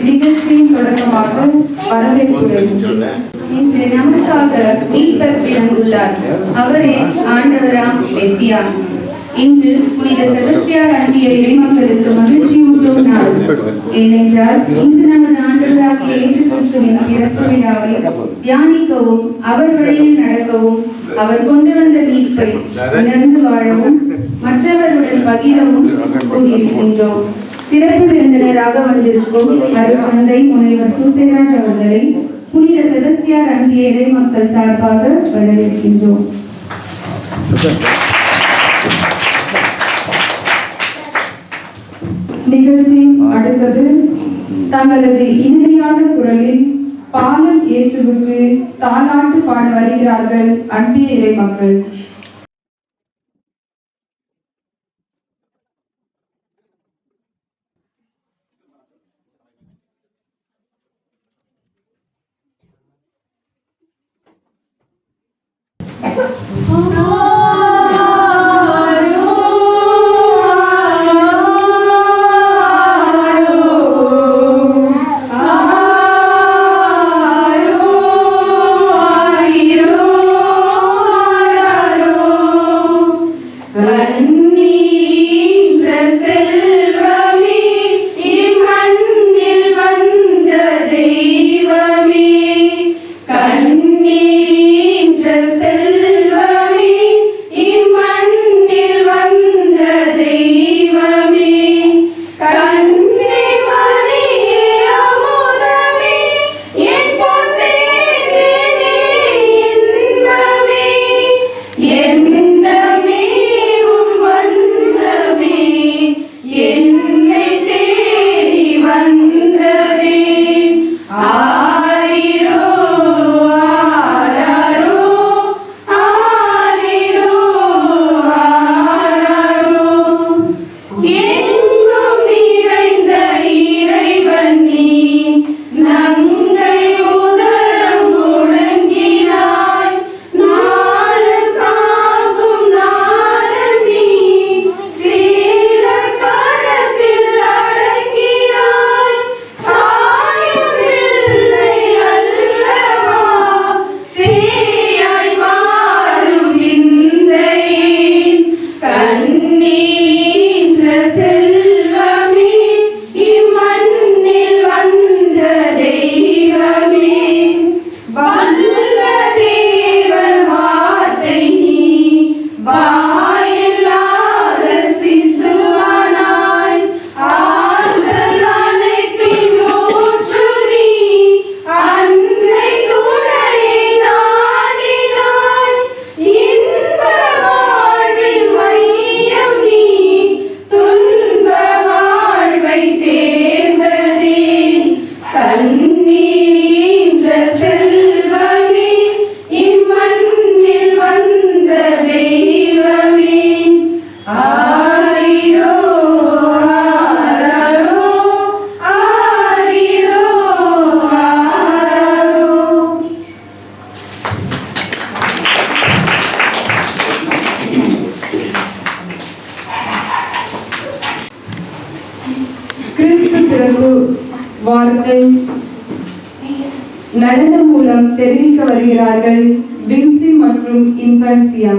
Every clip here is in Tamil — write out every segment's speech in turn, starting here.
நிகழ்ச்சியின் தொடக்கமாக வரவேற்புரை. இன்று நமக்காக மீட்பர் பிறந்துள்ளார். அவரே ஆண்டவராம் மெசியா. இன்று புனித செபஸ்தியார் அனுப்பிய இறைமக்களுக்கு மகிழ்ச்சியூட்டும் நாள். ஏனென்றால் இன்று நமது ஆண்டவராகிய இயேசு கிறிஸ்துவின் பிறப்பு விழாவை தியானிக்கவும் அவர் வழியில் நடக்கவும் அவர் கொண்டு வந்த மீட்பை உணர்ந்து வாழவும் மற்றவருடன் பகிரவும் கூடியிருக்கின்றோம். சிறப்பு விருந்தினராக வந்திருக்கும் அருட்தந்தை முனைவர் சூசேராஜ் அவர்களை புனித செபஸ்தியார் அனுப்பிய இறைமக்கள் சார்பாக வரவேற்கின்றோம். நிகழ்ச்சி அடுத்தது தங்களது இனிமையான குரலில் பாலன் இயேசுவுக்கு தாலாட்டு பாட வருகிறார்கள் அன்பிய இறைமக்கள். Aro வல்ல தேவன் வார்த்தை நீ வாயில்லாத சிசுவானாய் ஆற்றல் அனைத்தின் ஊற்று நீ அன்னை துணையை நாடினாய் இன்ப வாழ்வின் மையம் நீ துன்ப வாழ்வை தேர்ந்ததேன் கண்ணீன்ற செல்வமே இம்மண்ணில் வந்த தெய்வமே ஆரிரோ ஆரரோ ஆரிரோ ஆரரோ. கிறிஸ்து பிறப்பு வார்த்தை நடனம் மூலம் தெரிவிக்க வருகிறார்கள் வின்சி மற்றும் இன்ஃபன்சியா.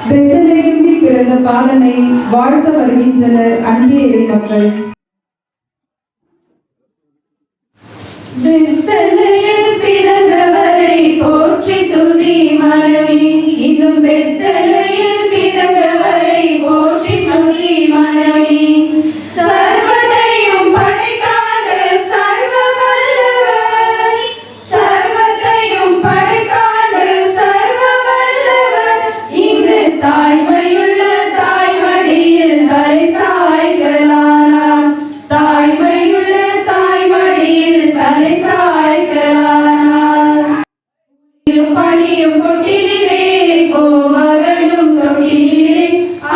பெத்லகேமில் பிறந்த பாலனை வாழ்த்த வருகின்றனர் அன்பிய இறைமக்கள். பெத்லகேமில் பிறந்தவரை போற்றி துதி மனமே இன்னும் பெத்லகேமில் பிறந்தவரை போற்றி துதி மனமே சர்வதையும் படைக்காத சர்வ வல்லவர் சர்வதையும் படைக்காத சர்வ வல்லவர் இங்கு தாய்மையுள்ள தாய்மடியில் தலை சாய்க்கலானார் தாய்மையுள்ள தாய்மடியில் தலை சாய்க்கலானார் பணியும் கொட்டிலே கோமகளும் தொட்டிலே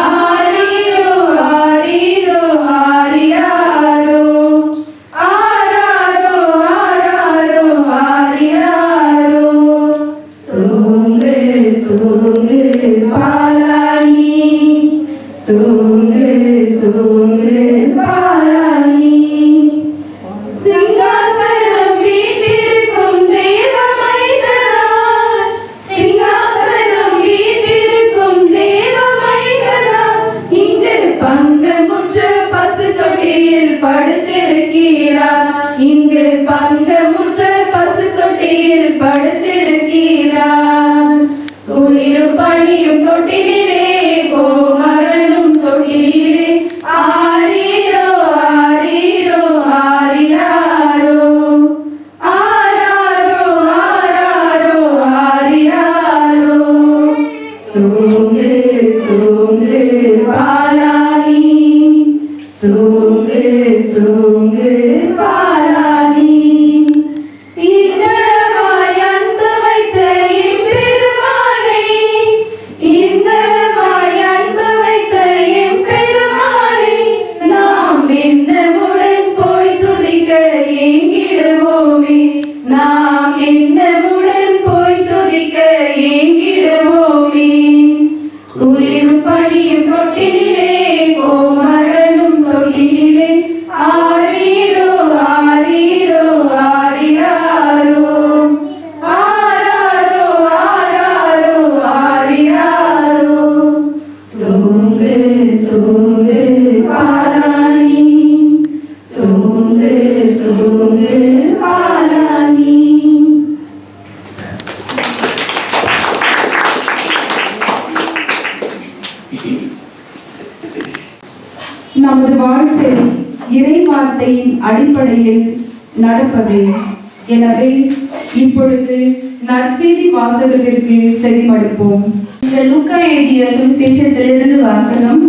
ஆரீரோ ஆரீரோ ஆரியாரோ ஆராரோ ஆராரோ ஆரியாரோ. தூங்கு தூங்கு பாலானி தூங்கு தூங்கு பாலானி சிங்காசனம் வீற்றிருக்கும் தேவமைந்தனார் சிங்காசனம் வீற்றிருக்கும் தேவமைந்தனார் இங்கு பங்கமுற்ற பசு தொட்டியில் படுத்திருக்கிறார் இங்கு பங்கமுற்ற பசு தொட்டியில் படுத்திருக்கிறார் குளிரும் பனியும் தொட்டிலே கோமரனும் தொட்டிலே ஆரீரோ ஆரீரோ ஆரிராரோ ஆராரோ ஆராரோ ஆரிராரோ. தூங்கு தூங்கு பாலானி தூங்கு தூங்கு பாலானி இந்தமாய் அன்பு வைத்த எம்பெருமானே இந்தமாய் அன்பு வைத்த எம்பெருமானே நாம் என்னமுடன் போய் துதிக்க ஏங்கிடுவோமே நாம் என்னமுடன் போய் துதிக்க ஏங்கிடுவோமே குளிரும் பனியும் தொட்டிலே கோமரனும் தொட்டிலே ஆரீரோ ஆரீரோ ஆரிராரோ ஆராரோ ஆராரோ ஆரிராரோ. தூங்கு தூங்கு பாலானி, தூங்கு தூங்கு பாலானி. நமது வாழ்க்கை இறை வார்த்தையின் அடிப்படையில் நடப்பது. எனவே இப்பொழுது நற்செய்தி வாசகத்திற்கு செவிமடுப்போம். லூக்கா எழுதிய சுவிசேஷத்திலிருந்து வாசகம்.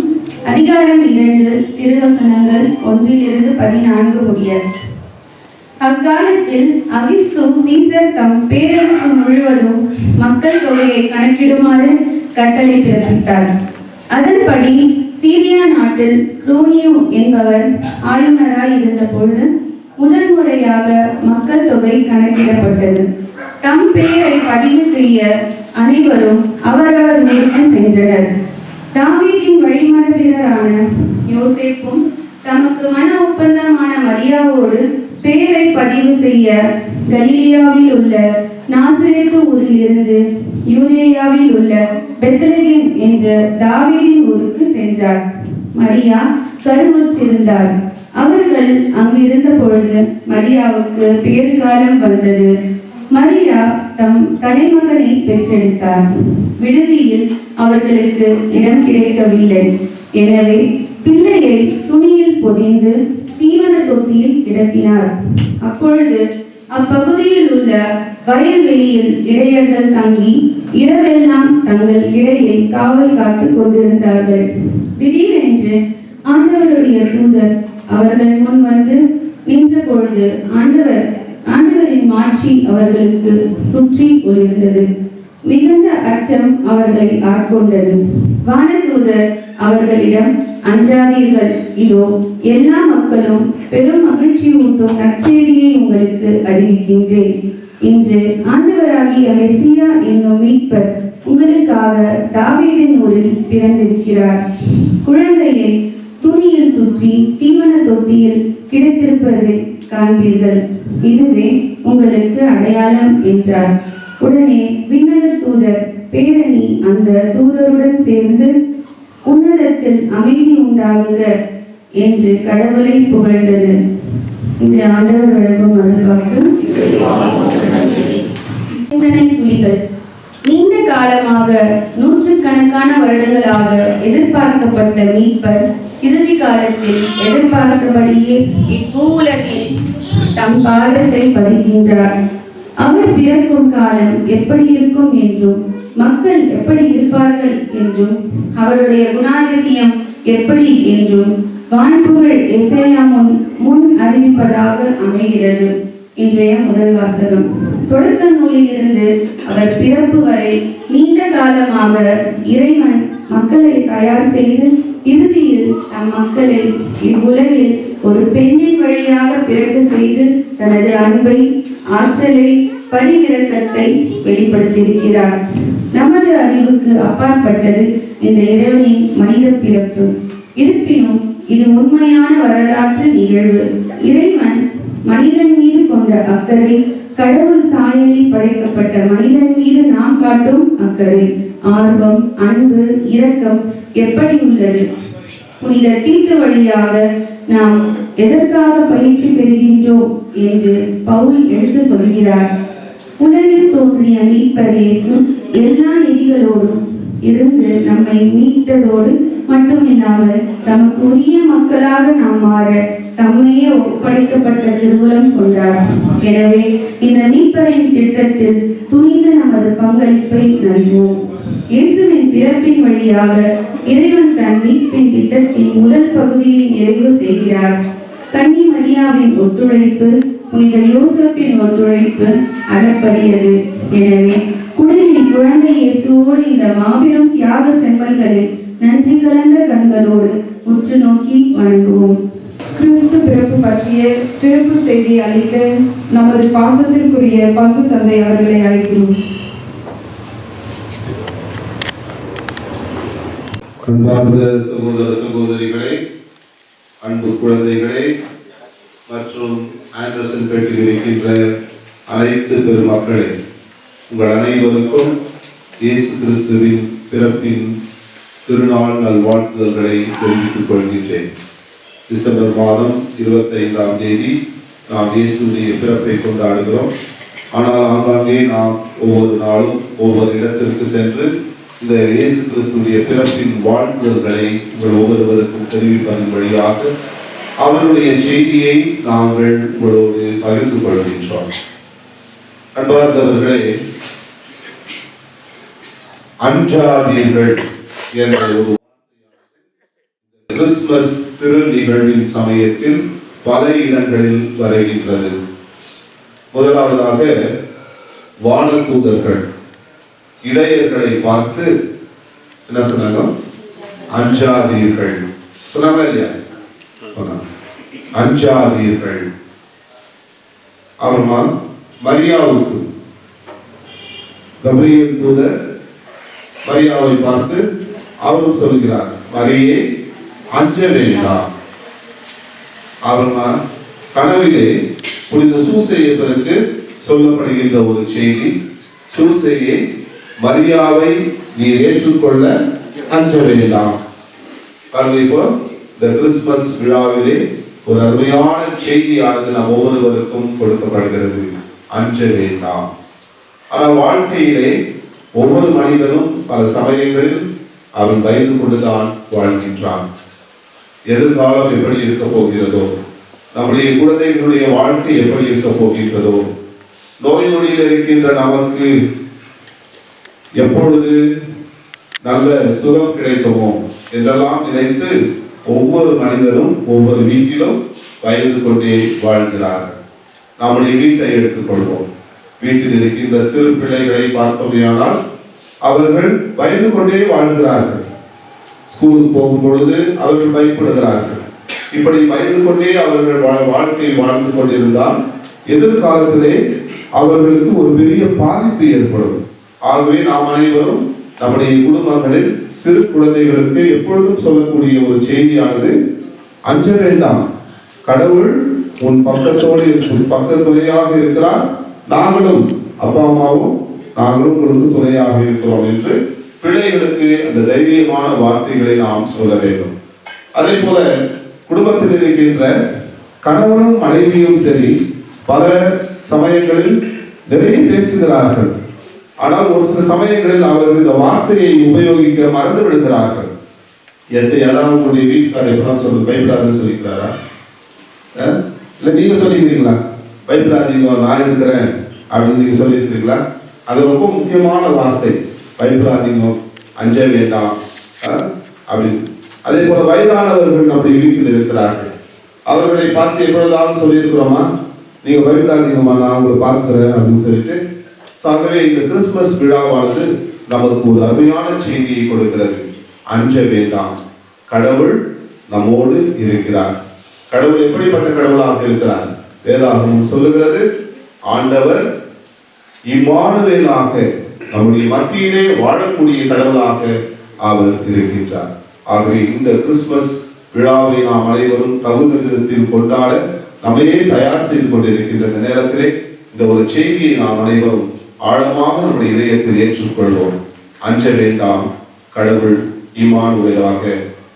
அதிகாரம் 2, திருவசனங்கள் 1-14 முடிய. அக்காலத்தில் அகிஸ்து சீசர் தம் பேரரசு முழுவதும் மக்கள் தொகையை கணக்கிடுமாறு கட்டளை பிறப்பித்தார். அதன்படி சீரியா நாட்டில் குரோனியோ என்பவர் ஆளுநராய் இருந்த பொழுது முதன்முறையாக மக்கள் தொகை கணக்கிடப்பட்டது. தம் பெயரை பதிவு செய்ய அனைவரும் அவரவர் ஊருக்கு சென்றனர். தாவீதின் வழிமரபினரான யோசேப்பும் தமக்கு மன ஒப்பந்தமான மரியாவோடு பெயரை பதிவு செய்ய கலிலியாவில் உள்ள நாசரேத்து ஊரில் இருந்து யூதேயாவில் உள்ள பெத்லகேம் என்ற தாவீதின் ஊருக்கு சென்றார். மரியா கருவுற்றிருந்தார். அவர்கள் அங்கு இருந்த பொழுது மரியாவுக்கு பேறுகாலம் வந்தது. மரியா தம் தலைமகனை பெற்றெடுத்தார். விடுதியில் அவர்களுக்கு இடம் கிடைக்கவில்லை. எனவே பிள்ளையை துணியில் பொதிந்து தீவன தொட்டியில் கிடத்தினார். அப்பொழுது அப்பகுதியில் உள்ள வயல்வெளியில் இடையர்கள் தங்கி இரவெல்லாம் தங்கள் இடையை காவல் காத்து கொண்டிருந்தார்கள். திடீரென்று ஆண்டவருடைய தூதர் அவர்கள் முன் வந்து நின்ற பொழுது ஆண்டவரின் மாட்சி அவர்களுக்கு சுற்றி ஒளிர்ந்தது. மிகுந்த அச்சம் அவர்களை ஆட்கொண்டது. வானதூதர் அவர்களிடம், அஞ்சாதீர்கள், இதோ எல்லா மக்களும் பெரும் மகிழ்ச்சி ஊட்டும் நற்செய்தியை உங்களுக்கு அறிவிக்கின்றேன். இன்று ஆண்டவராகிய மெசியா என்னும் மீட்பர் உங்களுக்காக தாவீதின் ஊரில் பிறந்திருக்கிறார். குழந்தையை துணியில் சுற்றி தீவன தொட்டியில் கிடைத்திருப்பதை காண்பீர்கள். இதுவே உங்களுக்கு அடையாளம் என்றார். உடனே விண்ணக தூதர் பேரணி அந்த தூதருடன் சேர்ந்து உன்னதத்தில் அமைதி உண்டாகுக என்று கடவுளை புகழ்ந்தது. இந்த ஆண்டவர் வழங்கும் அருள்வாக்கு. சிந்தனை துளிகள். நீண்ட காலமாக நூற்றுக்கணக்கான வருடங்களாக எதிர்பார்க்கப்பட்ட மீட்பர் இறுதி காலத்தில் எதிர்பார்த்தபடியே இப்பூவுலகில் தம் பாதத்தை பதிக்கின்றார். அவர் பிறக்கும் காலம் எப்படி இருக்கும் என்றும் மக்கள் எப்படி இருப்பார்கள் என்றும் அவருடைய குணாதிசயம் எப்படி என்றும் வான்புகழ் எசேயா முன் அறிவிப்பதாக அமைகிறது. இன்றைய முதல் வாசகம். தொடக்க நூலில் இருந்து அவர் பிறப்பு வரை நீண்ட காலமாக இறைவன் மக்களை தயார் செய்து இறுதியில் தம் மக்களை இவ்வுலகில் ஒரு பெண்ணின் வழியாக பிறக்க செய்து தனது அன்பை, ஆற்றலை, பரிவிரக்கத்தை வெளிப்படுத்தியிருக்கிறார். நமது அறிவுக்கு அப்பாற்பட்டது இந்த இறைவனின் மனித பிறப்பு. இருப்பினும் இது உண்மையான வரலாற்று நிகழ்வு. இறைவன் மனிதன் மீது கொண்ட அக்கறை, கடவுள் சாயலில் படைக்கப்பட்ட மனிதன் மீது நாம் காட்டும் அக்கறை, ஆர்வம், அன்பு, இரக்கம் எப்படி உள்ளது? புனித தீத்து வழியாக நாம் எதற்காக பயிற்சி பெறுகின்றோம் என்று பவுல் எடுத்து சொல்கிறார். உலகில் தோன்றிய மீட்பர் இயேசு எல்லா நெறிகளோடும் இருந்து நம்மை மீட்டதோடு மட்டுமில்லாமல் தமக்கு உரிய மக்களாக நாம் மாற தம்மையே ஒப்படைக்கப்பட்ட திருவுளம் கொண்டார். எனவே இந்த மீட்பரின் திட்டத்தில் துணிந்து நமது பங்களிப்பை நல்குவோம். இயேசுவின் பிறப்பின் வழியாக இறைவன் தன் மீட்பின் திட்டத்தின் முதல் பகுதியை நிறைவு செய்கிறார். கன்னி மரியாவின் ஒத்துழைப்பு, புனித யோசேப்பின் ஒத்துழைப்பு அளப்பரியது. எனவே குடிலில் குழந்தை இயேசுவோடு இந்த மாபெரும் தியாக செம்மல்களில் நன்றி கலந்த கண்களோடு உற்று நோக்கி வணங்குவோம். கிறிஸ்து பிறப்பு பற்றிய சிறப்பு செய்தி அளிக்க நமது பாசத்திற்குரிய பங்கு தந்தை அவர்களை அழைக்கிறோம். அன்பார்ந்த சகோதர சகோதரிகளே, அன்பு குழந்தைகளே, மற்றும் ஆண்டர்சன் பேட்டில் இருக்கின்ற அனைத்து பெருமக்களே, உங்கள் அனைவருக்கும் இயேசு கிறிஸ்துவின் பிறப்பின் திருநாள் நல்வாழ்த்துதல்களை தெரிவித்துக் கொள்கின்றேன். டிசம்பர் மாதம் 25ஆம் தேதி நாம் இயேசுடைய பிறப்பை கொண்டாடுகிறோம். ஆனால் ஆங்காங்கே நாம் ஒவ்வொரு நாளும் ஒவ்வொரு இடத்திற்கு சென்று இந்த இயேசு கிறிஸ்துடைய பிறப்பின் வாழ்த்துதல்களை உங்கள் ஒவ்வொருவருக்கும் தெரிவிப்பதன் வழியாக அவருடைய செய்தியை நாங்கள் உங்களோடு பகிர்ந்து கொள்கின்றோம். அன்பார்ந்தவர்களே, அஞ்சாதீர்கள் என்ற ஒரு கிறிஸ்துமஸ் திரு நிகழ்வின் சமயத்தில் பல இடங்களில் வருகின்றது. முதலாவதாக வானதூதர்கள் இடையர்களை பார்த்து என்ன சொன்னாங்க? அஞ்சாதீர்கள் சொன்னாங்க இல்லையா? சொன்னாங்க அஞ்சாதீர்கள். அப்புறமா மரியாவுக்கு கபிரியேல் தூதர் மரியாவை பார்த்து அவரும் சொல்கிறார், மரியே அஞ்ச வேண்டாம். அப்புறமா கனவிலே புனித சூசையப்பருக்கு சொல்லப்படுகின்ற ஒரு செய்தி, சூசையே மரியாவை நீ ஏற்றுக்கொள்ள அஞ்ச வேண்டாம். இப்போ இந்த கிறிஸ்துமஸ் விழாவிலே ஒரு அருமையான செய்தியானது நம் ஒவ்வொருவருக்கும் கொடுக்கப்படுகிறது, அஞ்ச வேண்டாம். ஆனால் வாழ்க்கையிலே ஒவ்வொரு மனிதனும் பல சமயங்களில் அவன் பயந்து கொண்டுதான் வாழ்கின்றான். எதிர்காலம் எப்படி இருக்க போகிறதோ, நம்முடைய குழந்தைகளுடைய வாழ்க்கை எப்படி இருக்க போகின்றதோ, நோய் நொடியில் இருக்கின்ற நமக்கு எப்பொழுது நல்ல சுகம் கிடைக்குமோ என்றெல்லாம் நினைத்து ஒவ்வொரு மனிதனும் ஒவ்வொரு வீட்டிலும் பயந்து கொண்டே வாழ்கிறார்கள். நம்முடைய வீட்டை எடுத்துக்கொள்வோம். வீட்டில் இருக்கின்ற சிறு பிள்ளைகளை பார்த்தோமையானால் அவர்கள் பயந்து கொண்டே வாழ்கிறார்கள். ஸ்கூலுக்கு போகும் பொழுது அவர்கள் பயப்படுகிறார்கள். இப்படி பயந்து கொண்டே அவர்கள் வாழ்க்கை வாழ்ந்து கொண்டிருந்தால் எதிர்காலத்திலே அவர்களுக்கு ஒரு பெரிய பாதிப்பு ஏற்படும். ஆகவே நாம் அனைவரும் நம்முடைய குடும்பங்களில் சிறு குழந்தைகளுக்கு எப்பொழுதும் சொல்லக்கூடிய ஒரு செய்தியானது, அஞ்ச வேண்டாம், கடவுள் உன் பக்கத்தோடு பக்க துணையாக இருக்கிறார், நாங்களும் அப்பா அம்மாவும் நாங்களும் உங்களுக்கு துணையாக இருக்கிறோம் என்று பிள்ளைகளுக்கு அந்த தைரியமான வார்த்தைகளை நாம் சொல்ல வேண்டும். அதே போல குடும்பத்தில் இருக்கின்ற கணவனும் மனைவியும் சரி பல சமயங்களில் நிறைய பேசுகிறார்கள். ஆனால் ஒரு சில சமயங்களில் அவர்கள் இந்த வார்த்தையை உபயோகிக்க மறந்து விடுகிறார்கள். ஏதாவது உங்களுடைய வீட்டுக்காரர் எப்பதான் சொல்லு பயப்படாதுன்னு சொல்லிக்கிறாரா? இல்லை நீங்க சொல்லிக்கிறீங்களா? பயப்படாதீங்க நான் இருக்கிறேன் அப்படின்னு நீங்க சொல்லியிருக்கிறீங்களா? அது ரொம்ப முக்கியமான வார்த்தை, பயப்படாதீங்க, அஞ்ச வேண்டாம் அப்படின்னு. அதே போல வயதானவர்கள் நம்முடைய வீட்டில் இருக்கிறார்கள். அவர்களை பார்த்து எப்பொழுதாவது சொல்லியிருக்கிறோமா, நீங்க பயப்படாதீங்கம்மா நான் உங்களை பார்க்கிறேன் அப்படின்னு சொல்லிட்டு. ஆகவே இந்த கிறிஸ்துமஸ் விழாவானது நமக்கு ஒரு அருமையான செய்தியை கொடுக்கிறது, அஞ்ச வேண்டாம், கடவுள் நம்மோடு இருக்கிறார். கடவுள் எப்படிப்பட்ட கடவுளாக இருக்கிறார்? வேதாகமம் சொல்லுகிறது, ஆண்டவர் இம்மானுவேலாக நம்முடைய மத்தியிலே வாழக்கூடிய கடவுளாக அவர் இருக்கின்றார். ஆகவே இந்த கிறிஸ்துமஸ் விழாவை நாம் அனைவரும் தகுந்த விதத்தில் கொண்டாட நம்மையே தயார் செய்து கொண்டிருக்கின்ற இந்த நேரத்திலே இந்த ஒரு செய்தியை நாம் அனைவரும் ஆழமாக நம்முடைய இதயத்தில் ஏற்றுக்கொள்வோம். அஞ்ச வேண்டாம், கடவுள் இம்மானுவேலாக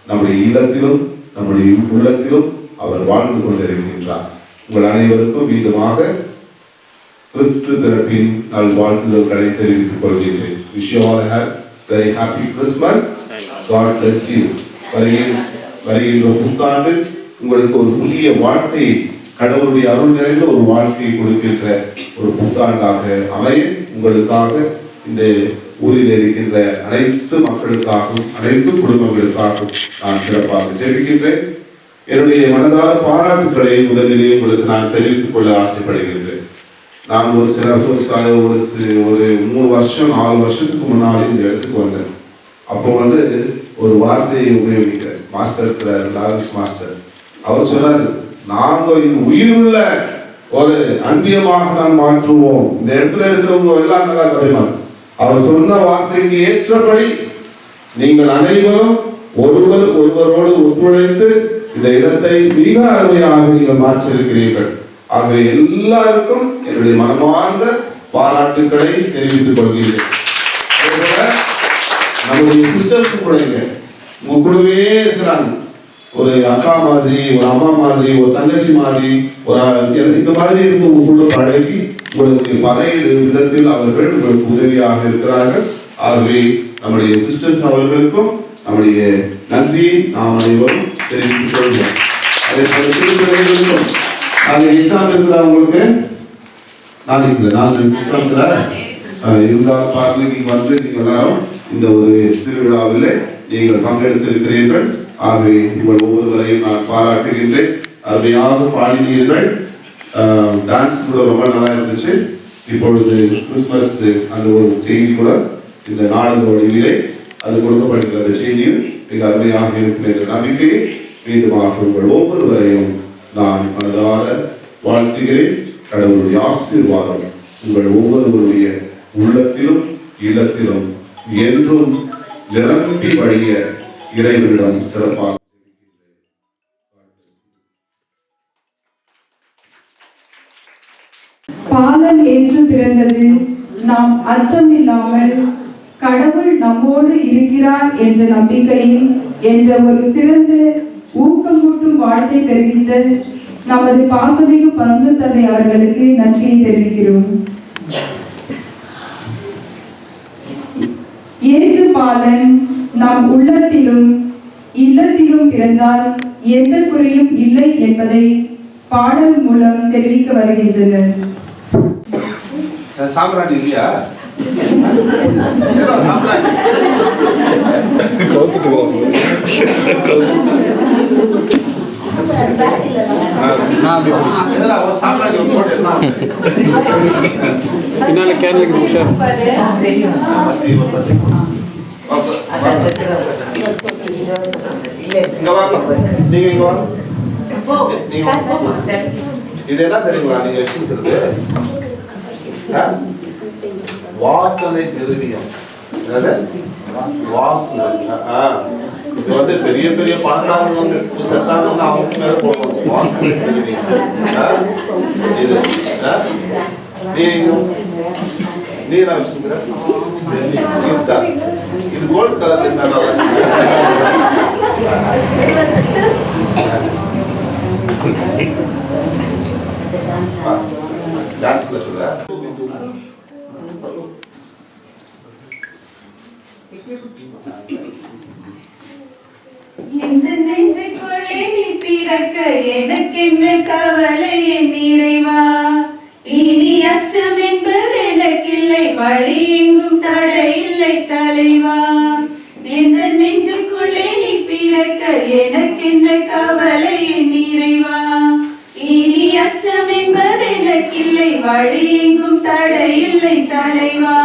நம்முடைய இல்லத்திலும் நம்முடைய உள்ளத்திலும் அவர் வாழ்ந்து கொண்டிருக்கின்றார். உங்கள் அனைவருக்கும் மீண்டுமாக கிறிஸ்து பிறப்பின் நல்வாழ்த்துதல்களை தெரிவித்துக் கொள்கிறேன். Wish you all a very happy Christmas. God bless you. வருகின்ற புத்தாண்டு உங்களுக்கு ஒரு புதிய வாழ்க்கையை, கடவுளுடைய அருள் நிறைந்த ஒரு வாழ்க்கையை கொடுக்கின்ற ஒரு புத்தாண்டாக அமைய உங்களுக்காக இந்த ஊரில் இருக்கின்ற அனைத்து மக்களுக்காகவும் அனைத்து குடும்பங்களுக்காகவும் நான் சிறப்பாக தெரிவிக்கின்றேன். என்னுடைய மனதார பாராட்டுக்களை முதலிலே உங்களுக்கு நான் தெரிவித்துக் கொள்ள ஆசைப்படுகின்றேன். நான் ஒரு 3 வருஷம் 4 வருஷத்துக்கு முன்னாடி இந்த இடத்துக்கு வந்தேன். அப்போ ஒரு வார்த்தையை உபயோகிக்கிறேன். மாஸ்டர் லாரன்ஸ் மாஸ்டர் அவர் சொன்னார், நாங்கள் இது உயிருள்ள ஒரு அன்பியமாக நான் மாற்றுவோம். இந்த இடத்துல இருக்கிறவங்க எல்லாம் நல்லா கதைமாங்க. அவர் சொன்ன வார்த்தைக்கு ஏற்றபடி நீங்கள் அனைவரும் ஒருவரோடு ஒத்துழைத்து இந்த இடத்தை மிக அருமையாக நீங்கள் மாற்றிருக்கிறீர்கள். ஆகவே எல்லாருக்கும் என்னுடைய மனமார்ந்த பாராட்டுக்களை தெரிவித்துக் கொள்கிறேன். அதேபோல நம்முடைய சிஸ்டர்ஸ் உங்க கூடவே இருக்கிறாங்க. ஒரு அக்கா மாதிரி, ஒரு அம்மா மாதிரி, ஒரு தங்கச்சி மாதிரி, இந்த மாதிரி இருந்து உங்களுக்குள்ள பழகி உங்களுக்கு பல விதத்தில் அவர்கள் உங்களுக்கு உதவியாக இருக்கிறார்கள். ஆகவே நம்முடைய சிஸ்டர்ஸ் அவர்களுக்கும் நம்முடைய நன்றியை நாம் அனைவரும் தெரிவித்துக் கொள்வோம். அதே போல திருக்குறளுக்கும் நாளைக்கு எக்ஸாம் இருக்குதா உங்களுக்கு? நாளைக்கு எக்ஸாம் இருக்குதா? இருந்தால் பாருங்க, நீங்க வந்து நீங்க எல்லாரும் இந்த ஒரு திருவிழாவில் நீங்கள் பங்கெடுத்திருக்கிறீர்கள். ஆகவே உங்கள் ஒவ்வொருவரையும் நான் பாராட்டுகின்றேன். அருமையாக பாடினீர்கள். டான்ஸ் கூட ரொம்ப நல்லா இருந்துச்சு. இப்பொழுது கிறிஸ்துமஸ் அந்த ஒரு செய்தி கூட இந்த நாடு வழியிலே அது கொடுக்கப்படுகிற செய்தியும் மிக அருமையாக இருக்கிற நம்பிக்கையை மீண்டுமாக உங்கள் ஒவ்வொருவரையும் நான் மனதார வாழ்த்துகிறேன். கடவுளுடைய ஆசீர்வாதம் உங்கள் ஒவ்வொருவருடைய உள்ளத்திலும் இல்லத்திலும் என்றும் நிரம்பி வழிய இறைவனிடம் சிறப்பாக. பாலன் இயேசு பிறந்தது நாம் அச்சம் இல்லாமல் கடவுள் நம்மோடு இருக்கிறார் என்ற நம்பிக்கையில் என்ற ஒரு சிறந்த ஊக்கமூட்டும் வாழ்த்தை தெரிவித்த நமது பாசமிகு பங்கு தந்தை அவர்களுக்கு நன்றியை தெரிவிக்கிறோம். இயேசு பாலன் நம் உள்ளத்திலும் இல்லத்திலும் பிறந்தால் எந்த குறையும் இல்லை என்பதை பாடல் மூலம் தெரிவிக்க வருகின்றனர். சாம்பிராணி இல்லையா? பின்னால கேரளுக்கு உஷார். இது என்ன தெரியுங்களா? நீங்க வச்சுக்கிறது வாசனை திரவியம். வாசனை இது வந்து பெரிய பெரிய பணக்காரங்க செத்தாங்கன்னா அவங்க மேல போடுவாங்க. வாசனை திரவியம் இது நீ என்ன வச்சுக்கிற? இது கோல்ட் கலர்ல இருந்தாலும் டான்ஸ்ல சொல்ற இந்த நெஞ்சுக்குள்ளே நீ பிறக்க எனக்கு என்ன கவலை என் இறைவா, இனி அச்சம் என்பது எனக்கில்லை, வழி எங்கும் தடை இல்லை தலைவா. இந்த நெஞ்சுக்குள்ளே நீ பிறக்க எனக்கு என்ன கவலை என் இறைவா, இனி அச்சம் என்பது எனக்கில்லை, வழி எங்கும் தடை இல்லை தலைவா.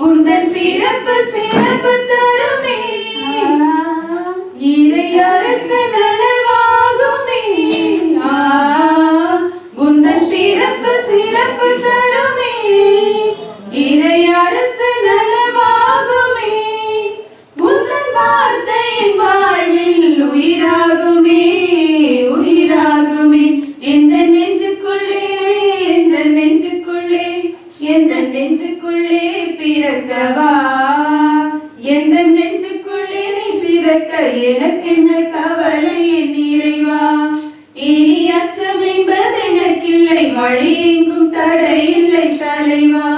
உந்தன் பிறப்பு சிறப்பு தருமே, இறை அரசு நனவாகுமே. உந்தன் பிறப்பு சிறப்பு தருமே, இறை அரசு நனவாகுமே. உந்தன் வார்த்தையின் வாழ்வில் உயிராகுமே, உயிராகுமே. எந்த நெஞ்சுக்குள்ளே, எந்த நெஞ்சுக்குள்ளே, எந்த நெஞ்சுக்குள்ளே பிறக்கவா, எந்த நெஞ்சுக்குள்ளே நீ பிறக்க எனக்கு என்ன கவலை என் இறைவா, இனி அச்சம் என்பது எனக்கில்லை, வழி எங்கும் தடை இல்லை தலைவா.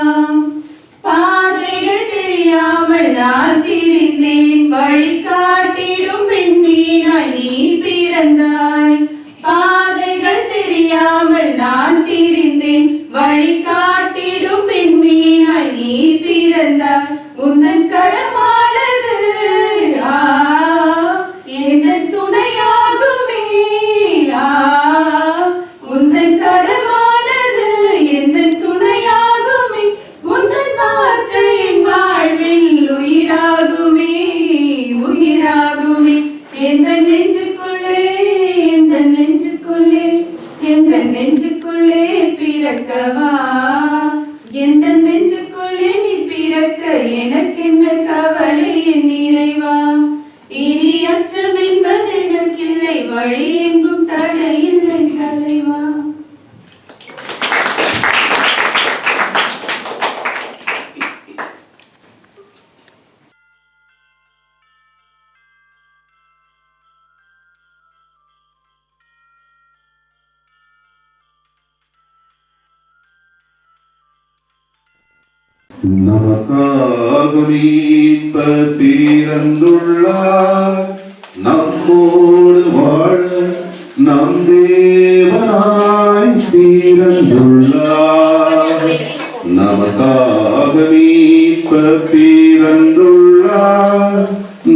பாதைகள் தெரியாமல் நான் திரிந்தேன், வழி காட்டிடும் பெண்மீனாய் நீ பிறந்தாய். பாதைகள் தெரியாமல் நான் திரிந்தேன், வழி காட்டிடும் பெண்மீனாய் நீ பிறந்தாய். உந்தன் கரமானது என்ன துணையாகுமே, உந்தன் கரமானது என்ன துணையாகுமே. உந்தன் வார்த்தையின் வாழ்வில் உயிராகுமே, உயிராகுமே. எந்த நெஞ்சுக்குள்ளே, எந்த நெஞ்சுக்குள்ளே, எந்த நெஞ்சுக்குள்ளே பிறக்கவா, எந்த நெஞ்சுக்குள்ளே நீ பிறக்க எனக்கு என்ன கவலை என் இறைவா, இனி அச்சம் என்பது எனக்கில்லை, வழி நமக்காக மீட்பர் பிறந்துள்ளார், நம்மோடு வாழ நம் தேவனாய் பிறந்துள்ளார். நமக்காக மீட்பர் பிறந்துள்ளார்,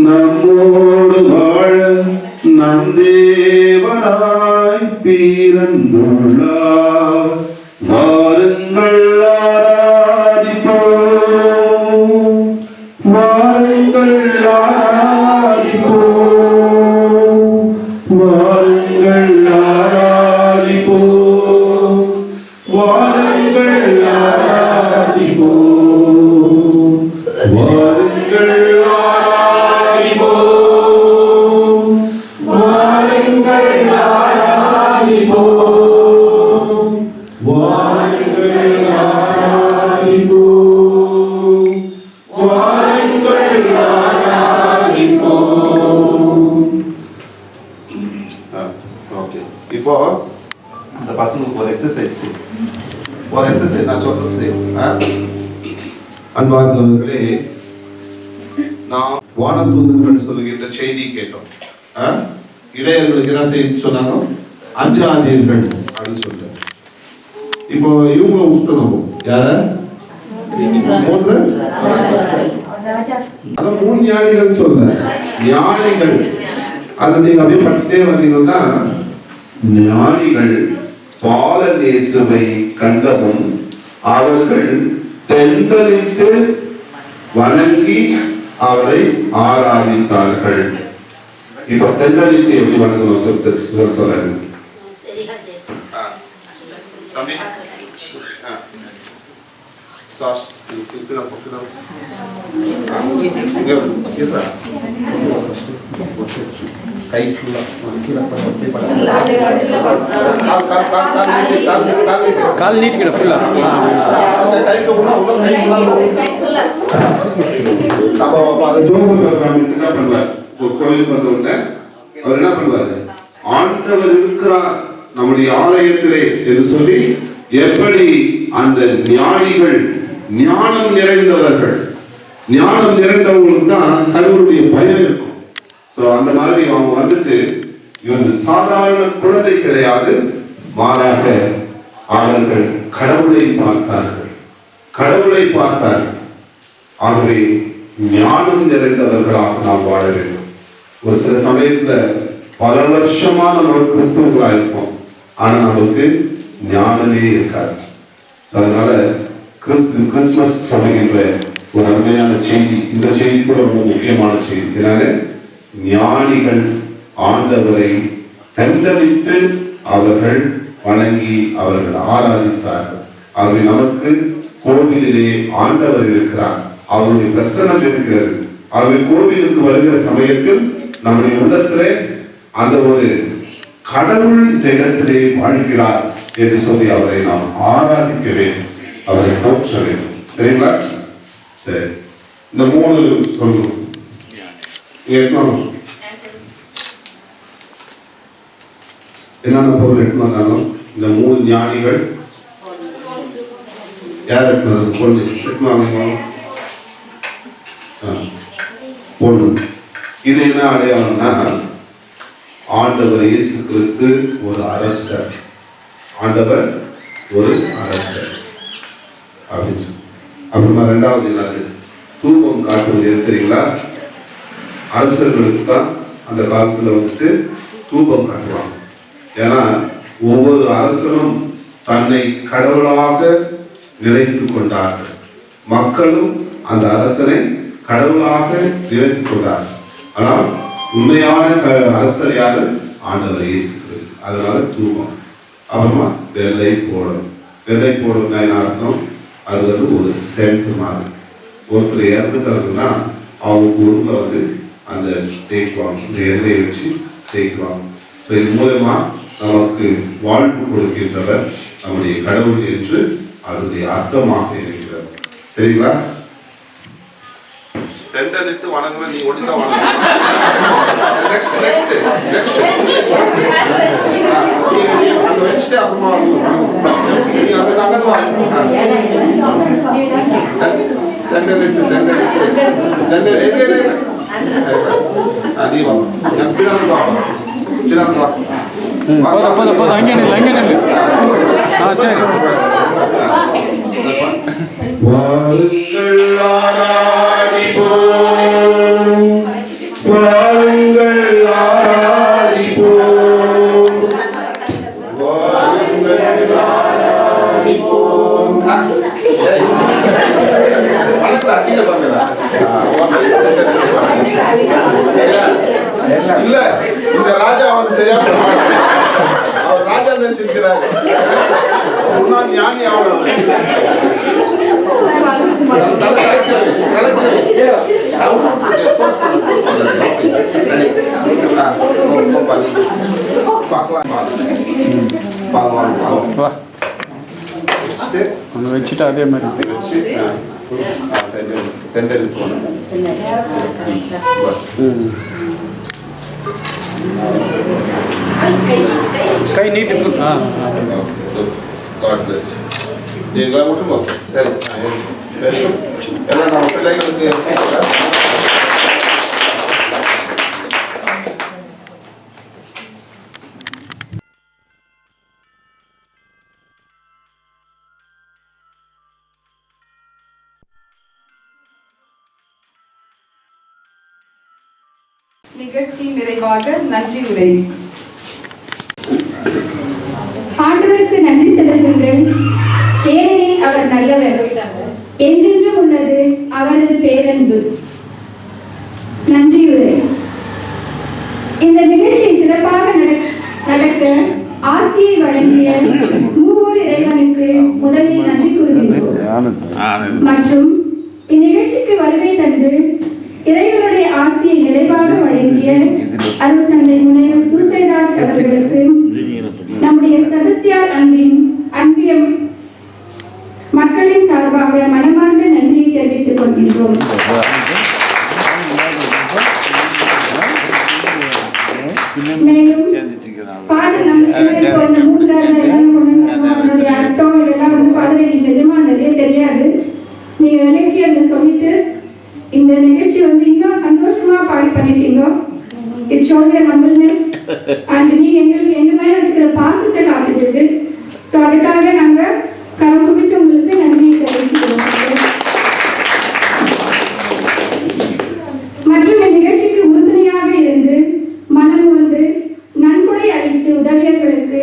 நம்மோடு வாழ நம் தேவனாய் பிறந்துள்ளார். வாருங்கள் ஆராதிப்போம், வாருங்கள் ஆராதிப்போம், வாருங்கள் ஆராதிப்போம், வாருங்கள் ஆராதிப்போம், வாருங்கள் ஆராதிப்போம், வாருங்கள் ஆராதிப்போம், வாருங்கள் ஆராதிப்போம், வாருங்கள் ஆராதிப்போம். ஓகே, இப்போ இந்த பசங்களுக்கு ஒரு எக்ஸசைஸ் நான் சொல்றது. அன்பார்ந்தவர்களே, நாம் வானதூதர்கள் சொல்லுகின்ற செய்தி கேட்டோம். இளையர்களுக்கு என்ன செய்தி சொன்னாங்க? அஞ்சாதீர்கள் அப்படின்னு சொல்லிட்டு. இப்போ இவங்க விட்டுணும். யார? அதான் 3 ஞானிகள் சொல்ற ஞானிகள். அதை நீங்க அப்படியே படிச்சுட்டே வந்தீங்கன்னா, ஞானிகள் பாலநேசுவை கண்டதும் அவர்கள் தென்றலிட்டு வணங்கி அவரை ஆராதித்தார்கள். இப்ப தென்றலிட்டு எப்படி வணங்கணும் சொல்லுங்க. கால் நீட்டிக்கணும் ஃபுல்லா. கோயிலுக்கு வந்த உடனே அவர் என்ன பண்ணுவாரு? ஆண்டவர் இருக்கிறார் நம்முடைய ஆலயத்திலே என்று சொல்லி, எப்படி அந்த ஞானிகள் ஞானம் நிறைந்தவர்கள், ஞானம் நிறைந்தவங்களுக்கு தான் கடவுளுடைய பயம் இருக்கும். சோ அந்த மாதிரி அவங்க வந்துட்டு இவங்க சாதாரண குழந்தை கிடையாது, மாறாக அவர்கள் கடவுளை பார்த்தார்கள், கடவுளை பார்த்தார்கள். ஆகவே ஞானம் நிறைந்தவர்களாக நாம் வாழ வேண்டும். ஒரு சில சமயத்துல பல வருஷமா நம்ம கிறிஸ்தவர்களா இருப்போம், ஆனா நமக்கு ஞானமே இருக்காது. அதனால கிறிஸ்துமஸ் சொல்லுகின்ற ஒரு அருமையான செய்தி, இந்த செய்தி கூட ரொம்ப முக்கியமான செய்தி. இதனால ஞானிகள் ஆண்டவரை தென்றலிட்டு அவர்கள் வணங்கி அவர்கள் ஆராதித்தார்கள். ஆகவே நமக்கு கோவிலிலே ஆண்டவர் இருக்கிறார், அவருடைய பிரசன்னம் இருக்கிறது. ஆகவே கோவிலுக்கு வருகிற சமயத்தில் நம்முடைய உள்ளத்திலே அந்த ஒரு கடவுள் இந்த இடத்திலே வாழ்கிறார் என்று சொல்லி அவரை நாம் ஆராதிக்க வேண்டும், அவரை போற்ற வேண்டும். சரிங்களா? சரி, இந்த 3 சொல்லுங்க. என்னென்ன பொருள் எடுத்து வந்தாலும் இந்த 3 ஞானிகள் யார் எடுத்து பொண்ணு எடுத்து வாங்க. பொண்ணு இது என்ன அடையாளம்னா, ஆண்டவர் இயேசு கிறிஸ்து ஒரு அரசர், ஆண்டவர் ஒரு அரசர் அப்படின்னு சொல்லி. அப்புறமா 2வது என்னது? தூபம் காட்டுவது. எது தெரியுங்களா? அரசர்களுக்கு தான் அந்த காலத்துல வந்துட்டு தூபம் காட்டுவாங்க. ஏன்னா ஒவ்வொரு அரசரும் தன்னை கடவுளாக நினைத்துக் கொண்டார்கள், மக்களும் அந்த அரசனை கடவுளாக நினைத்துக் கொண்டார்கள். ஆனால் உண்மையான அரசர் யாரு? ஆண்டவர் இயேசு கிறிஸ்து. அதனால தூபம். அப்புறமா வெள்ளை போடும். வெள்ளை போடும்னா என்ன அர்த்தம்? அது வந்து ஒரு சென்ட் மாதிரி. ஒருத்தர் இறந்துட்டாங்கன்னா அவங்க ஊர்ல வந்து அந்த தேய்க்குவாங்க, இந்த எண்ணெயை வச்சு தேய்க்குவாங்க. ஸோ இது மூலமா நமக்கு வாழ்வு கொடுக்கின்றவர் நம்முடைய கடவுள் என்று அதனுடைய அர்த்தமாக இருக்கிறது. சரிங்களா? தென்றலிட்டு வணங்குற நீ ஒடிதான் வணங்கணும். நெக்ஸ்ட் நெக்ஸ்ட் நெக்ஸ்ட் அங்க வச்சுட்டு அப்புறமா நீ அங்க வாங்க. அங்கே சரி வாருங்கள் ஆராதிப்போம், வாருங்கள் ஆராதிப்போம், வாருங்கள் ஆராதிப்போம். இல்ல இந்த ராஜா வந்து சரியா அவர் ராஜா நினைச்சிருக்கிறாரு, ஞானி அவ்வளவு ஒன்று வச்சுட்டு அதே மாதிரி கை நீட்டு சரி எல்லாம் நம்ம பிள்ளைகளுக்கு நிகழ்ச்சி நிறைவாக நன்றி உரை. ஆண்டவருக்கு நன்றி செலுத்துங்கள், ஏனெனில் அவர் நல்லவர், என்றென்றும் உள்ளது அவரது பேரன்பு. நன்றியுரை. இந்த நிகழ்ச்சி சிறப்பாக நடக்க ஆசியை வழங்கிய மூவர் இறைவனுக்கு முதலில் நன்றி கூறுகின்றோம். மற்றும் இந்நிகழ்ச்சிக்கு வருகை தந்து இறைவனுடைய ஆசியை நிறைவாக வழங்கிய அருள் தந்தை முனைவர் சூசைராஜ் அவர்களுக்கு நம்முடைய செபஸ்தியார் அன்பியம் மக்களின் சார்பாக மனமார்ந்த நன்றியை தெரிவித்துக் கொள்கின்றோம். மேலும் பாடல் நம்மளுடைய அர்த்தம் இதெல்லாம் வந்து பாடலை நிஜமா நிறைய தெரியாது. நீங்க விளக்கி அதை சொல்லிட்டு இந்த நிகழ்ச்சி வந்து இன்னும் சந்தோஷமா பண்ணிட்டீங்க. It shows your humbleness and நீங்க எங்க மேல வச்சுக்கிற பாசத்தை காட்டுகிறது. ஸோ அதுக்காக நாங்க கரம் குவித்து உங்களுக்கு நன்றியை தெரிவிச்சுக்கிறோம். மற்றும் இந்த நிகழ்ச்சிக்கு உறுதுணையாக இருந்து மனம் வந்து நன்கொடை அளித்து உதவியவர்களுக்கு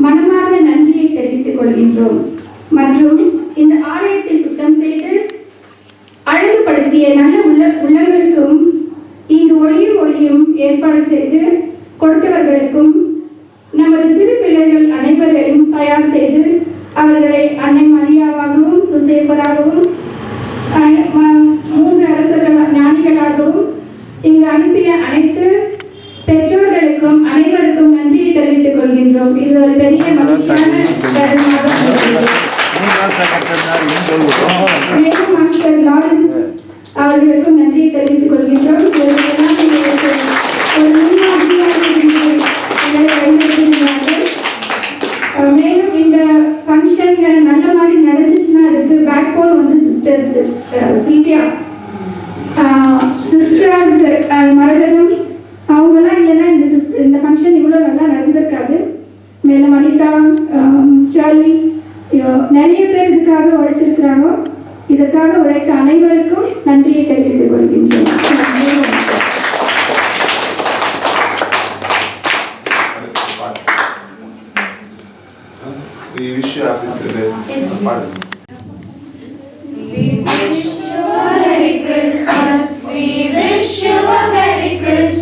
மனமார்ந்த நன்றியை தெரிவித்துக் கொள்கின்றோம். மற்றும் இந்த ஆலயத்தை சுத்தம் செய்து அழகுபடுத்திய நல்ல உள்ளங்களுக்கும் இங்கு ஒளியும் ஏற்பாடு செய்து கொடுத்தவர்களுக்கும் நமது சிறு பிள்ளைகள் அனைவரையும் தயார் செய்து அவர்களை அன்னை மரியாவாகவும் சுசேப்பராகவும் 3 அரசர்கள் ஞானிகளாகவும் இங்கு அனுப்பிய அனைத்து பெற்றோர்களுக்கும் அனைவருக்கும் நன்றியை தெரிவித்துக் கொள்கின்றோம். இது ஒரு பெரிய மகிழ்ச்சியான தருணமாக மேலும் மாஸ்டர் லாரன்ஸ் அவர்களுக்கும் நன்றியை தெரிவித்துக் கொள்கின்றோம். மேலும் இந்த ஃபங்க்ஷன் நல்ல மாதிரி நடந்துச்சுன்னா அதுக்கு பேக் போன் வந்து சிஸ்டர்ஸ் சில்வியா சிஸ்டர்ஸ் மரடனும் அவங்கெல்லாம் இல்லைன்னா இந்த ஃபங்க்ஷன் இவ்வளோ நல்லா நடந்திருக்காது. மேலும் அனிதா சார்லி நிறைய பேர் இதுக்காக உழைச்சிருக்கிறாங்க. இதற்காக உழைத்த அனைவருக்கும் நன்றியை தெரிவித்துக் கொள்கின்றோம். We wish you happy celebration. We wish you a Merry Christmas. We wish you a Merry Christmas.